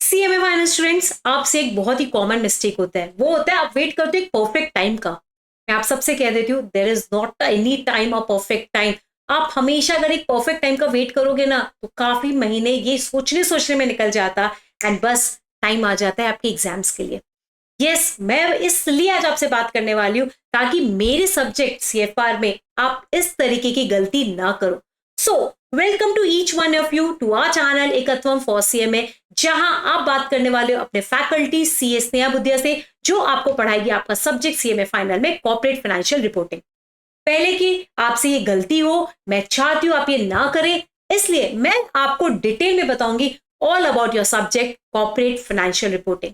CMA final students, आपसे एक बहुत ही कॉमन मिस्टेक होता है, वो होता है आप वेट करते हो एक परफेक्ट टाइम का। मैं आप सबसे कह देती हूँ, there is not any time a perfect time. आप हमेशा अगर एक परफेक्ट टाइम का वेट करोगे ना, तो काफी महीने ये सोचने सोचने में निकल जाता एंड बस टाइम आ जाता है आपके एग्जाम्स के लिए। यस, मैं इसलिए आज आपसे बात करने वाली हूँ ताकि मेरे सब्जेक्ट सीएफआर में आप इस तरीके की गलती ना करो। So welcome to each one of you to our channel Ekatvam for CMA, जहां आप बात करने वाले हो अपने फैकल्टी सीए स्नेहा बुद्धिया से, जो आपको पढ़ाएगी आपका सब्जेक्ट सीएमए फाइनल में कॉर्पोरेट फाइनेंशियल रिपोर्टिंग। पहले की आपसे ये गलती हो, मैं चाहती हूं आप ये ना करें, इसलिए मैं आपको डिटेल में बताऊंगी all about your subject corporate financial reporting.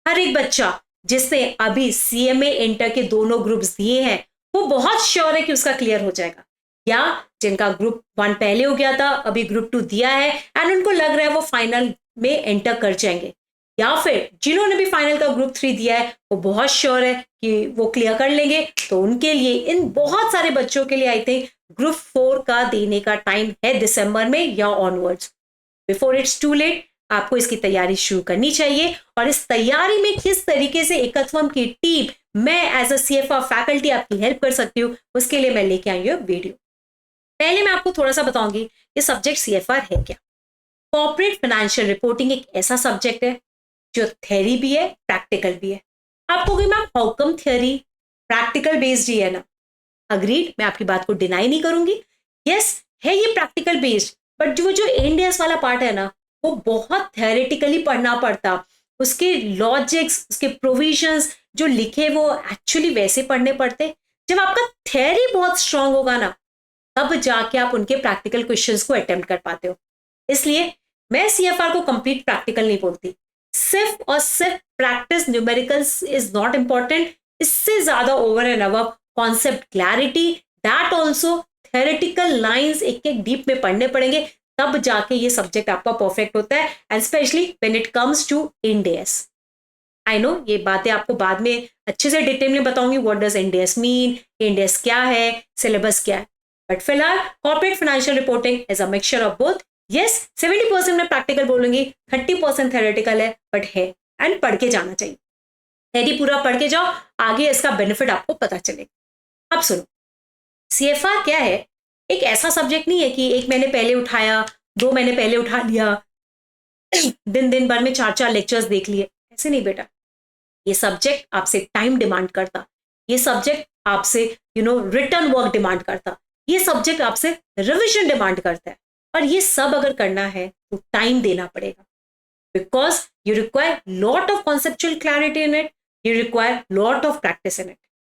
हर एक बच्चा जिसने अभी सीएमए इंटर के दोनों ग्रुप्स दिए हैं, वो बहुत श्योर है कि उसका क्लियर हो जाएगा। या जिनका ग्रुप 1 पहले हो गया था, अभी ग्रुप 2 दिया है एंड उनको लग रहा है वो फाइनल में एंटर कर जाएंगे, या फिर जिन्होंने भी फाइनल का ग्रुप 3 दिया है वो बहुत श्योर है कि वो क्लियर कर लेंगे, तो उनके लिए, इन बहुत सारे बच्चों के लिए आई थिंक ग्रुप 4 का देने का टाइम है दिसंबर में या onwards. Before it's too late, आपको इसकी तैयारी शुरू करनी चाहिए। और इस तैयारी में किस तरीके से एकत्वम की टीम, मैं एज अ सीएफआर फैकल्टी आपकी हेल्प कर सकती हूँ, उसके लिए मैं लेके आई हूँ वीडियो। पहले मैं आपको थोड़ा सा बताऊंगी ये सब्जेक्ट सीएफआर है क्या। कॉर्पोरेट फाइनेंशियल रिपोर्टिंग एक ऐसा सब्जेक्ट है जो थ्योरी भी है, प्रैक्टिकल भी है। आपको कि ma'am how come theory, practical based ही है ना। अग्रीड, मैं आपकी बात को डिनाई नहीं करूंगी। यस, है ये प्रैक्टिकल बेस्ड, बट जो इंडियस वाला पार्ट है ना, वो बहुत थ्योरेटिकली पढ़ना पड़ता। उसके लॉजिक्स, उसके प्रोविजंस जो लिखे वो एक्चुअली वैसे पढ़ने पड़ते। जब आपका थ्योरी बहुत स्ट्रांग होगा ना, तब जाके आप उनके प्रैक्टिकल क्वेश्चंस को अटेम्प्ट कर पाते हो। इसलिए मैं सीएफआर को कंप्लीट प्रैक्टिकल नहीं बोलती। सिर्फ और सिर्फ practice numericals is not important, इससे ज्यादा over and above concept clarity, that also theoretical lines एक एक डीप में पढ़ने पड़ेंगे, तब जाके ये सब्जेक्ट आपका परफेक्ट होता है। And specially when it comes to Ind AS, I know ये बातें आपको बाद में अच्छे से डिटेल में बताऊंगी, व्हाट डज इंडेस मीन, इंडेस क्या है, सिलेबस क्या है। बट फिलहाल corporate financial reporting is a mixture of both. Yes, 70% में प्रैक्टिकल बोलूंगी, 30% थ्योरेटिकल है, बट है एंड पढ़ के जाना चाहिए। यदि पूरा पढ़ के जाओ, आगे इसका बेनिफिट आपको पता चलेगा। अब सुनो, सीएफआर क्या है। एक ऐसा सब्जेक्ट नहीं है कि 1 महीने पहले उठाया, 2 महीने पहले उठा लिया, दिन दिन भर में 4-4 लेक्चर्स देख लिए, ऐसे नहीं बेटा। ये सब्जेक्ट आपसे टाइम डिमांड करता, ये सब्जेक्ट आपसे रिटर्न वर्क डिमांड करता, ये सब्जेक्ट आपसे रिविजन डिमांड करता है। और ये सब अगर करना है तो टाइम देना पड़ेगा, because you require lot of conceptual clarity in it, you require lot of practice in it.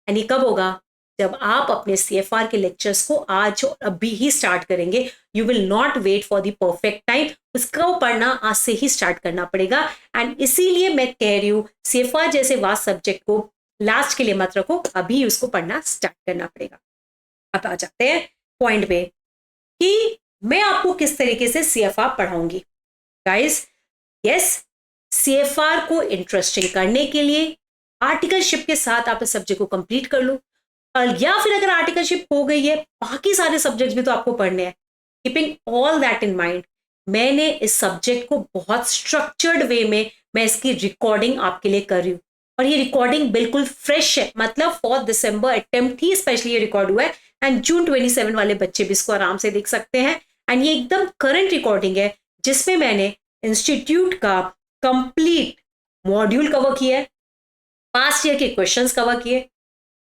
And ये कब होगा? जब आप अपने सीएफआर के लेक्चर्स को आज और अभी ही स्टार्ट करेंगे। You will not wait for the perfect time, उसको पढ़ना आज से ही स्टार्ट करना पड़ेगा। एंड इसीलिए मैं कह रही हूं, सीएफआर जैसे वास्ट सब्जेक्ट को लास्ट के लिए मत रखो, अभी उसको पढ़ना स्टार्ट करना पड़ेगा। अब आ जाते हैं पॉइंट पे कि मैं आपको किस तरीके से सीएफआर पढ़ाऊंगी। गाइस, यस, सीएफआर को इंटरेस्टिंग करने के लिए आर्टिकलशिप के साथ आप इस सब्जेक्ट को कंप्लीट कर लो, और या फिर अगर आर्टिकलशिप हो गई है, बाकी सारे सब्जेक्ट्स भी तो आपको पढ़ने हैं। Keeping all that in mind, मैंने इस सब्जेक्ट को बहुत स्ट्रक्चर्ड वे में, मैं इसकी रिकॉर्डिंग आपके लिए कर रही हूँ। और ये रिकॉर्डिंग बिल्कुल फ्रेश है, मतलब for December attempt he specially ये रिकॉर्ड हुआ है, एंड जून 27 वाले बच्चे भी इसको आराम से देख सकते हैं। एंड ये एकदम करंट रिकॉर्डिंग है, जिसमें मैंने इंस्टीट्यूट का कंप्लीट मॉड्यूल कवर किया है, पास्ट ईयर के क्वेश्चंस कवर किए।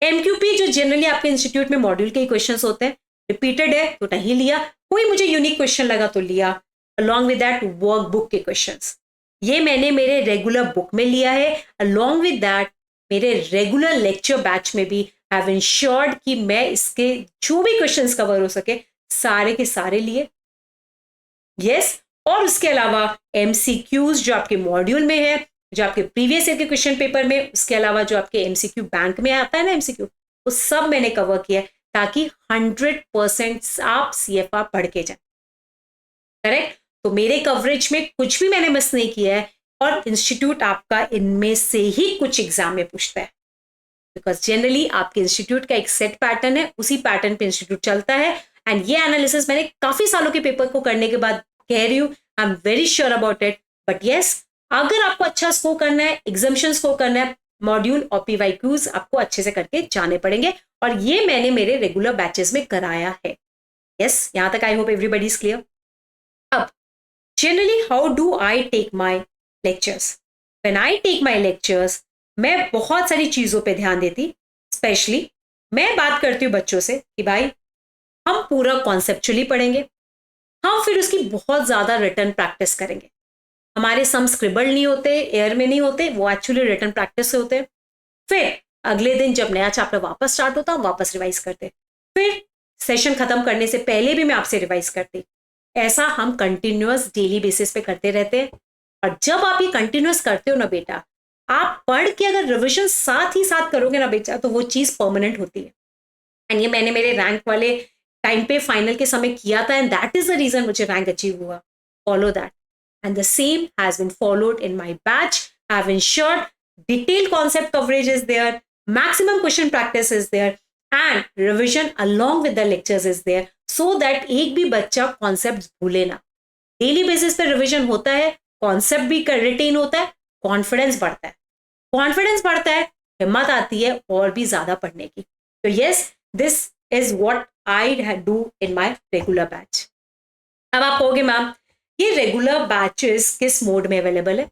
एमक्यूपी जो जनरली आपके इंस्टीट्यूट में मॉड्यूल के क्वेश्चंस होते हैं, रिपीटेड है तो नहीं लिया, कोई मुझे यूनिक क्वेश्चन लगा तो लिया। Along with that work book के क्वेश्चंस, ये मैंने मेरे रेगुलर बुक में लिया है। अलॉन्ग विद दैट मेरे रेगुलर लेक्चर बैच में भी हैव इंश्योर्ड कि मैं इसके जो भी क्वेश्चंस कवर हो सके सारे के सारे लिए। यस, और उसके अलावा एमसीक्यूज जो आपके मॉड्यूल में है, जो आपके प्रीवियस ईयर के क्वेश्चन पेपर में, उसके अलावा जो आपके एमसीक्यू बैंक में आता है ना एमसीक्यू, वो सब मैंने कवर किया है, ताकि 100% आप सीएफआर पढ़ के जाए। करेक्ट? तो मेरे कवरेज में कुछ भी मैंने मिस नहीं किया है, और इंस्टीट्यूट आपका इनमें से ही कुछ एग्जाम में पूछता है, बिकॉज जनरली आपके इंस्टीट्यूट का एक सेट पैटर्न है, उसी पैटर्न पे इंस्टीट्यूट चलता है। एंड ये एनालिसिस मैंने काफी सालों के पेपर को करने के बाद कह रही हूँ, I am very sure about it. But yes, अगर आपको अच्छा स्कोर करना है, एग्जामिशन स्कोर करना है, मॉड्यूल और पीवाईक्यूज आपको अच्छे से करके जाने पड़ेंगे, और ये मैंने मेरे रेगुलर बैचेस में कराया है। यस, यहां तक I hope everybody is clear. अब generally how do I take my lectures? When I take my lectures, मैं बहुत सारी चीजों पे ध्यान देती। स्पेशली मैं बात करती हूँ बच्चों से कि भाई हम पूरा कॉन्सेप्चुअली पढ़ेंगे, हम फिर उसकी बहुत ज्यादा रिटर्न प्रैक्टिस करेंगे। हमारे सम स्क्रिबल नहीं होते, एयर में नहीं होते, वो एक्चुअली रिटर्न प्रैक्टिस से होते हैं। फिर अगले दिन जब नया चैप्टर वापस स्टार्ट होता, वापस रिवाइज करते। फिर सेशन खत्म करने से पहले भी मैं आपसे रिवाइज करती। ऐसा हम कंटिन्यूअस डेली बेसिस पे करते रहते हैं। और जब आप ये कंटिन्यूअस करते हो ना बेटा, आप पढ़ के अगर रिविजन साथ ही साथ करोगे ना बेटा, तो वो चीज परमानेंट होती है। एंड ये मैंने मेरे रैंक वाले टाइम पे फाइनल के समय किया था, and that is the reason मुझे रैंक अचीव हुआ। Follow that, and the same has been followed in my batch. I have ensured detailed concept coverage is there, maximum question practice is there, and revision along with the lectures is there, so that एक भी बच्चा concepts भूले ना। Daily basis पे revision होता है, concept भी retain होता है, कॉन्फिडेंस बढ़ता है। कॉन्फिडेंस बढ़ता है, हिम्मत आती है और भी ज्यादा पढ़ने की। तो yes, this is what I do in my regular batch. अब आप कहोगे मैम ये रेगुलर बैचेस किस मोड में अवेलेबल है?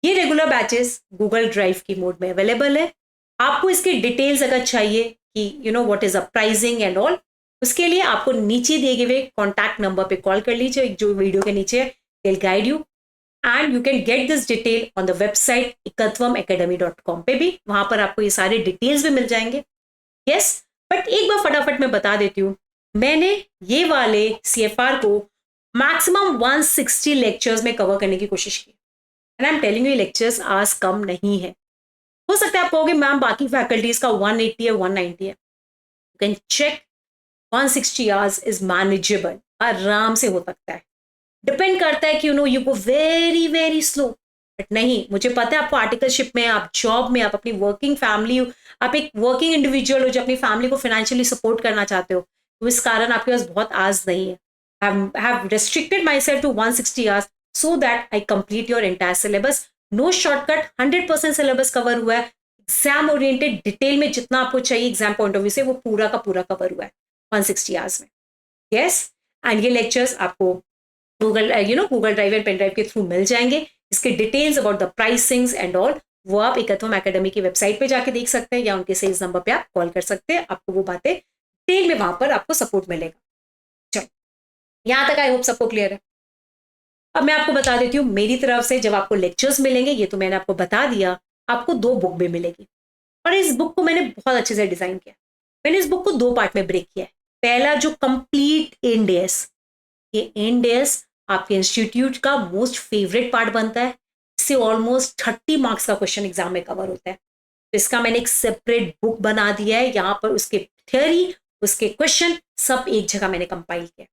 ये रेगुलर बैचेस गूगल ड्राइव की मोड में अवेलेबल है। आपको इसके डिटेल्स अगर चाहिए कि you know what is a pricing and all, उसके लिए आपको नीचे दिए गए कॉन्टैक्ट नंबर पे कॉल कर लीजिए, जो वीडियो के नीचे will guide you, and you can get this detail on the website ekatwamacademy.com पे भी। वहां पर आपको ये सारे डिटेल्स भी मिल जाएंगे। यस, बट एक बार फटाफट मैं बता देती हूँ, मैंने ये वाले CFR को मैक्सिमम 160 लेक्चर्स में कवर करने की कोशिश की। And I am telling you, lectures आज कम नहीं है। हो सकता है आप कहोगे मैम बाकी फैकल्टीज का 180 है, 190 है। You can check, 160 hours is manageable, आराम से हो सकता है। डिपेंड करता है कि you know you go very very slow, but नहीं, मुझे पता है आपको आर्टिकलशिप में, आप जॉब में, आप अपनी वर्किंग फैमिली, आप एक वर्किंग इंडिविजुअल हो जो अपनी फैमिली को फाइनेंशियली सपोर्ट करना चाहते हो, तो इस कारण आपके पास बहुत आज नहीं है। I have restricted myself to 160 hours so that I complete your entire syllabus. No shortcut, 100% syllabus cover हुआ है। एग्जाम ओरिएंटेड डिटेल में जितना आपको चाहिए एग्जाम पॉइंट ऑफ व्यू से, वो पूरा का पूरा कवर हुआ है 160 आवर्स में। यस, एंड ये लेक्चर्स आपको Google Google drive and pen drive के थ्रू मिल जाएंगे। इसके details about the pricings and all वो आप एकत्वम एकेडमी की वेबसाइट पे जाके देख सकते हैं, या उनके सेल्स नंबर पे आप कॉल कर सकते हैं। आपको वो बातें डिटेल में वहां पर आपको सपोर्ट मिलेगा। चलो, यहां तक आई होप सबको क्लियर है। अब मैं आपको बता देती हूँ मेरी तरफ से जब आपको लेक्चर्स मिलेंगे, ये तो मैंने आपको बता दिया, आपको 2 बुक भी मिलेगी। और इस बुक को मैंने बहुत अच्छे से डिजाइन किया। मैंने इस बुक को 2 पार्ट में ब्रेक किया है। पहला जो कंप्लीट इंडेस, ये इंडेस आपके इंस्टीट्यूट का मोस्ट फेवरेट पार्ट बनता है। इससे ऑलमोस्ट 30 मार्क्स का क्वेश्चन एग्जाम में कवर होता है। तो इसका मैंने एक सेपरेट बुक बना दिया है, यहाँ पर उसके थ्योरी, उसके क्वेश्चन सब एक जगह मैंने कंपाइल किया।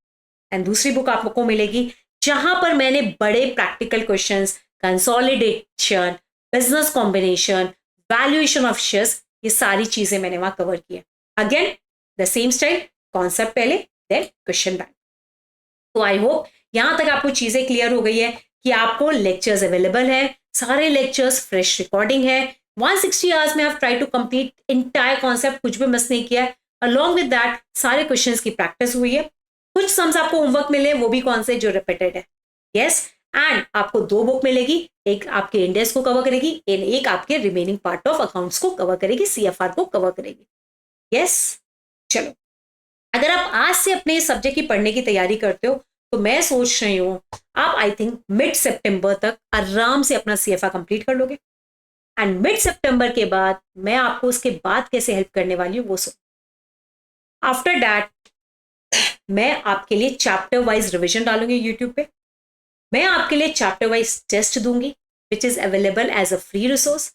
एंड दूसरी बुक आपको मिलेगी जहां पर मैंने बड़े practical questions, consolidation, business combination, valuation of shares, ये सारी चीजें मैंने वहां कवर की है। Again the same style, concept पहले, देन क्वेश्चन बैंक। तो आई होप यहां तक आपको चीजें क्लियर हो गई है कि आपको लेक्चर्स अवेलेबल है, सारे लेक्चर्स फ्रेश रिकॉर्डिंग है। 160 आवर्स में आप try to complete entire concept, कुछ भी मिस नहीं किया है। अलॉन्ग विद दैट सारे क्वेश्चंस की प्रैक्टिस हुई है। कुछ सम्स आपको होमवर्क मिले, वो भी कौन से जो रिपीटेड है। यस, एंड आपको 2 बुक मिलेगी, एक आपके इंडेक्स को कवर करेगी, एक आपके रिमेनिंग पार्ट ऑफ अकाउंट्स को कवर करेगी, CFR को कवर करेगी। यस, चलो, अगर आप आज से अपने सब्जेक्ट की पढ़ने की तैयारी करते हो, तो मैं सोच रही हूँ आप आई थिंक मिड सितंबर तक आराम से अपना CFR कंप्लीट कर लोगे। एंड मिड सितंबर के बाद मैं आपको उसके बाद कैसे हेल्प करने वाली हूँ वो सुनो। आफ्टर दैट मैं आपके लिए चैप्टर वाइज रिवीजन डालूंगी यूट्यूब पे। मैं आपके लिए चैप्टर वाइज टेस्ट दूंगी which is available as a free resource.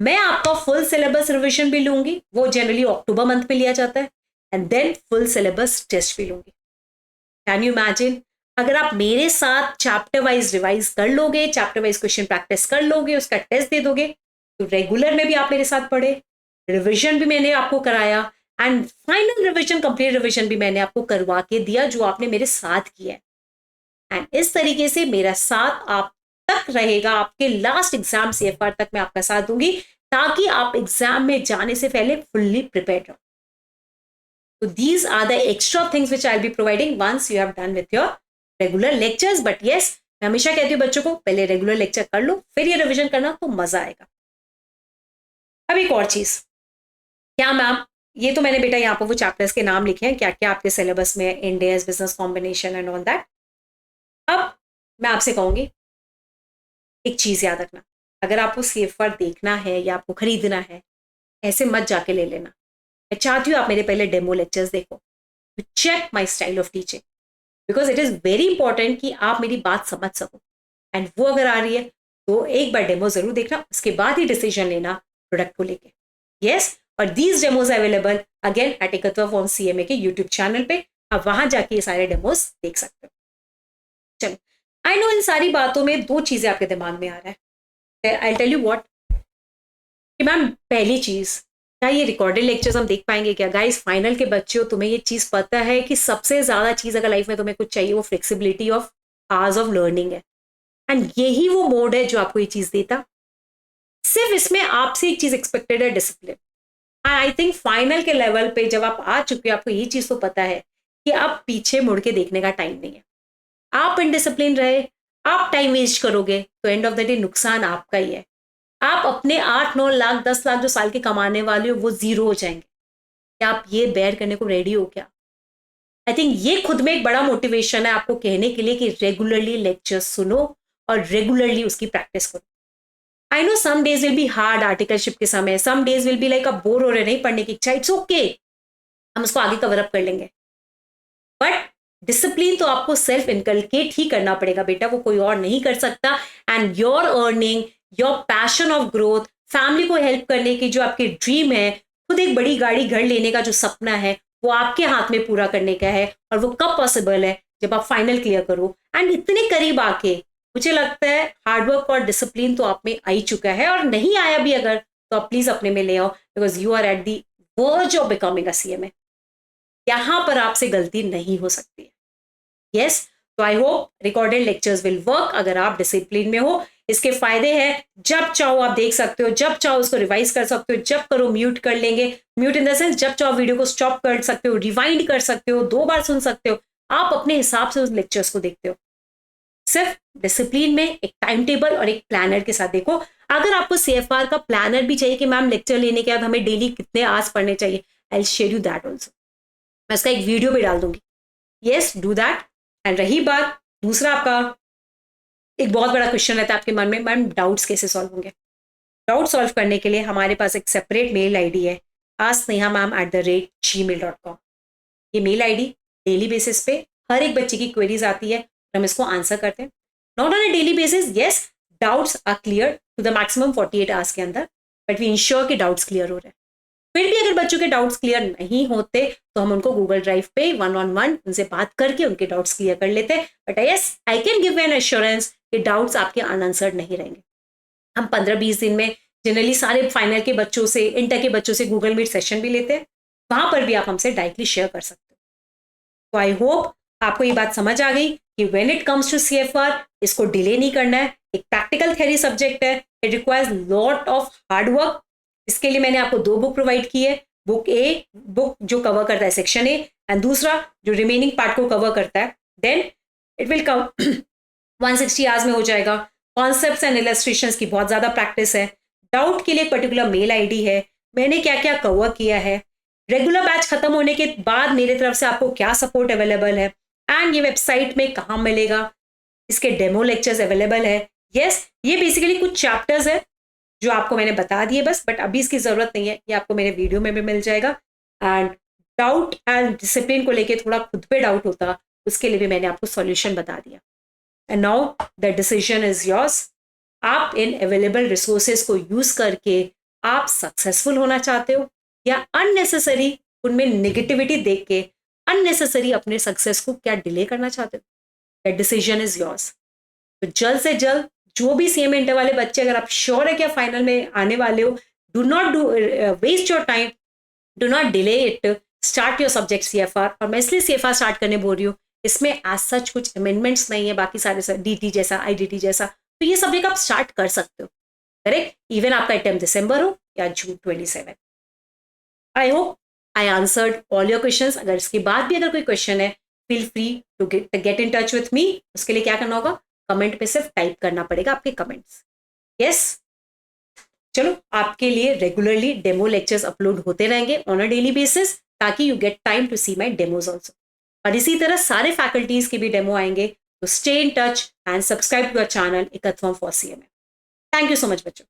मैं आपका फुल सिलेबस रिवीजन भी लूंगी, वो जनरली अक्टूबर मंथ में लिया जाता है, and then full syllabus test भी लूंगी। कैन यू इमेजिन, अगर आप मेरे साथ चैप्टर वाइज रिवाइज कर लोगे, चैप्टर वाइज क्वेश्चन प्रैक्टिस कर लोगे, उसका टेस्ट दे दोगे, तो रेगुलर में भी आप मेरे साथ पढ़े, रिविजन भी मैंने आपको कराया, and final revision, complete revision भी मैंने आपको करवा के दिया जो आपने मेरे साथ किया है। एंड इस तरीके से मेरा साथ आप तक रहेगा, आपके लास्ट एग्जाम CFR तक मैं आपका साथ दूंगी, ताकि आप एग्जाम में जाने से पहले फुल्ली प्रिपेयर्ड रहो। तो these are the extra things which I will be providing once you have done with your regular lectures. But yes, मैं हमेशा कहती हूँ बच्चों को पहले रेगुलर लेक्चर कर लो, फिर ये रिविजन करना, तो मजा आएगा। अब एक और चीज, क्या मैम, ये तो मैंने बेटा यहाँ पर वो चैप्टर्स के नाम लिखे हैं क्या क्या आपके सिलेबस में, Indians business combination and all that. अब मैं आपसे कहूंगी एक चीज याद रखना, अगर आपको CFR देखना है या आपको खरीदना है, ऐसे मत जाके ले लेना। मैं चाहती हूँ आप मेरे पहले डेमो लेक्चर्स देखो, check my style of teaching, because it is very important कि आप मेरी बात समझ सको। एंड वो अगर आ रही है तो एक बार डेमो जरूर देखना, उसके बाद ही डिसीजन लेना प्रोडक्ट को लेके। यस, और these demos available again at Ekatva form CMA के यूट्यूब चैनल पे, आप वहां जाके ये सारे डेमोज देख सकते हो। चलो, आई नो इन सारी बातों में दो चीजें आपके दिमाग में आ रहा है। आई टेल यू व्हाट, कि मैम पहली चीज, क्या ये रिकॉर्डेड लेक्चर्स हम देख पाएंगे क्या? गाइस, फाइनल के बच्चे हो, तुम्हें ये चीज पता है कि सबसे ज्यादा चीज अगर लाइफ में तुम्हें कुछ चाहिए, वो flexibility of hours of learning है। एंड यही वो मोड है जो आपको ये चीज देता। सिर्फ इसमें आपसे एक चीज एक्सपेक्टेड है, डिसिप्लिन। आई थिंक फाइनल के लेवल पे जब आप आ चुके हो, आपको ये चीज तो पता है कि आप पीछे मुड़ के देखने का टाइम नहीं है। आप इनडिसिप्लिन रहे, आप टाइम वेस्ट करोगे, तो एंड ऑफ द डे नुकसान आपका ही है। आप अपने 8-9 लाख 10 लाख जो साल के कमाने वाले हो, वो जीरो हो जाएंगे। क्या आप ये बेयर करने को रेडी हो क्या? आई थिंक ये खुद में एक बड़ा मोटिवेशन है आपको कहने के लिए कि रेगुलरली लेक्चर्स सुनो और रेगुलरली उसकी प्रैक्टिस करो। I know some days will be hard articleship के समय, some days will be like अब बोर हो रहे, नहीं पढ़ने की इच्छा, इट्स ओके, हम उसको आगे कवर अप कर लेंगे। बट डिसिप्लिन तो आपको सेल्फ इनकलकेट ही करना पड़ेगा बेटा, वो कोई और नहीं कर सकता। And your earning, your passion of growth, family को हेल्प करने की जो आपकी ड्रीम है, खुद एक बड़ी गाड़ी घर लेने का जो सपना है, वो आपके हाथ में पूरा करने का है। और वो कब पॉसिबल है? जब आप फाइनल क्लियर करो। एंड इतने करीब आके मुझे लगता है हार्डवर्क और डिसिप्लिन तो आप में आ ही चुका है, और नहीं आया भी अगर, तो आप प्लीज अपने में ले आओ, because you are at the verge of becoming a CMA। यहां पर आपसे गलती नहीं हो सकती है। यस, तो I hope recorded lectures will work अगर आप डिसिप्लिन में हो। इसके फायदे हैं, जब चाहो आप देख सकते हो, जब चाहो उसको रिवाइज कर सकते हो, जब करो म्यूट कर लेंगे, म्यूट इन द सेंस जब चाहो वीडियो को स्टॉप कर सकते हो, रिवाइंड कर सकते हो, 2 बार सुन सकते हो, आप अपने हिसाब से उस लेक्चर्स को देखते हो। सिर्फ डिसिप्लिन में एक टाइम टेबल और एक प्लानर के साथ देखो। अगर आपको CFR का प्लानर भी चाहिए कि मैम लेक्चर लेने के बाद हमें डेली कितने आवर्स पढ़ने चाहिए, I will share you that also, मैं इसका एक वीडियो भी डाल दूंगी। Yes, do that. एंड रही बात दूसरा, आपका एक बहुत बड़ा क्वेश्चन रहता है आपके मन में, मैम डाउट्स कैसे सॉल्व होंगे? डाउट सॉल्व करने के लिए हमारे पास एक सेपरेट मेल ID है, asknehamam@gmail.com। ये मेल ID डेली बेसिस पे हर एक बच्चे की क्वेरीज आती है, हम इसको आंसर करते हैं। Not on a daily basis, yes, doubts are clear to the maximum 48 hours के अंदर, बट वी इंश्योर कि डाउट्स क्लियर हो रहे हैं। फिर भी अगर बच्चों के डाउट्स क्लियर नहीं होते, तो हम उनको गूगल ड्राइव पे 1-on-1 उनसे बात करके उनके डाउट्स क्लियर कर लेते हैं। But yes, I can give an assurance कि डाउट्स आपके अनआंसर्ड नहीं रहेंगे। हम 15-20 दिन में जनरली सारे फाइनल के बच्चों से, इंटर के बच्चों से गूगल मीट सेशन भी लेते हैं, वहां पर भी आप हमसे डायरेक्टली शेयर कर सकते हो। तो आई होप आपको ये बात समझ आ गई कि when it comes to CFR, इसको डिले नहीं करना है। एक प्रैक्टिकल थ्योरी सब्जेक्ट है, it requires lot of hard work. इसके लिए मैंने आपको 2 बुक प्रोवाइड की है, बुक ए, बुक जो कवर करता है सेक्शन ए, एंड दूसरा जो रिमेनिंग पार्ट को कवर करता है। Then it will come 160 hours में हो जाएगा। कॉन्सेप्ट्स एंड इलस्ट्रेशंस की बहुत ज्यादा प्रैक्टिस है। डाउट के लिए पर्टिकुलर मेल ID है, मैंने क्या क्या कवर किया है, रेगुलर बैच खत्म होने के बाद मेरे तरफ से आपको क्या सपोर्ट अवेलेबल है, एंड ये वेबसाइट में कहाँ मिलेगा, इसके डेमो लेक्चर्स अवेलेबल है। यस, ये बेसिकली कुछ चैप्टर्स है जो आपको मैंने बता दिए बस, बट अभी इसकी जरूरत नहीं है, ये आपको मेरे वीडियो में भी मिल जाएगा। एंड डाउट एंड डिसिप्लिन को लेके थोड़ा खुद पे डाउट होता, उसके लिए भी मैंने आपको सॉल्यूशन बता दिया। And now the decision is yours. आप इन अवेलेबल रिसोर्सेज को यूज करके आप सक्सेसफुल होना चाहते हो, या अननेसेसरी उनमें नेगेटिविटी देख के अननेसेसरी अपने सक्सेस को क्या डिले करना चाहते हो? The decision is yours. तो जल्द से जल्द जो भी CMA इंटर वाले बच्चे, अगर आप श्योर है कि आप फाइनल में आने वाले हो, do not waste your time, do not delay it, start your subject CFR। और मैं इसलिए CFR स्टार्ट करने बोल रही हूँ, इसमें एज सच कुछ अमेंडमेंट्स नहीं है, बाकी सारे DT जैसा, IDT जैसा तो ये सब्जेक्ट आप स्टार्ट कर सकते हो, करेक्ट, इवन आपका अटेम्प्ट दिसंबर हो या जून 27। I hope I answered all your questions. अगर इसके बाद भी अगर कोई क्वेश्चन है, feel free to get in touch with me. उसके लिए क्या करना होगा, कमेंट पे सिर्फ टाइप करना पड़ेगा आपके कमेंट्स। यस, चलो, आपके लिए रेगुलरली डेमो लेक्चर्स अपलोड होते रहेंगे ऑन अ डेली बेसिस, ताकि you get time to see my demos also. और इसी तरह सारे फैकल्टीज के भी डेमो आएंगे, तो stay in touch and subscribe to our channel Ekatvam for CMA। Thank you so much बच्चों।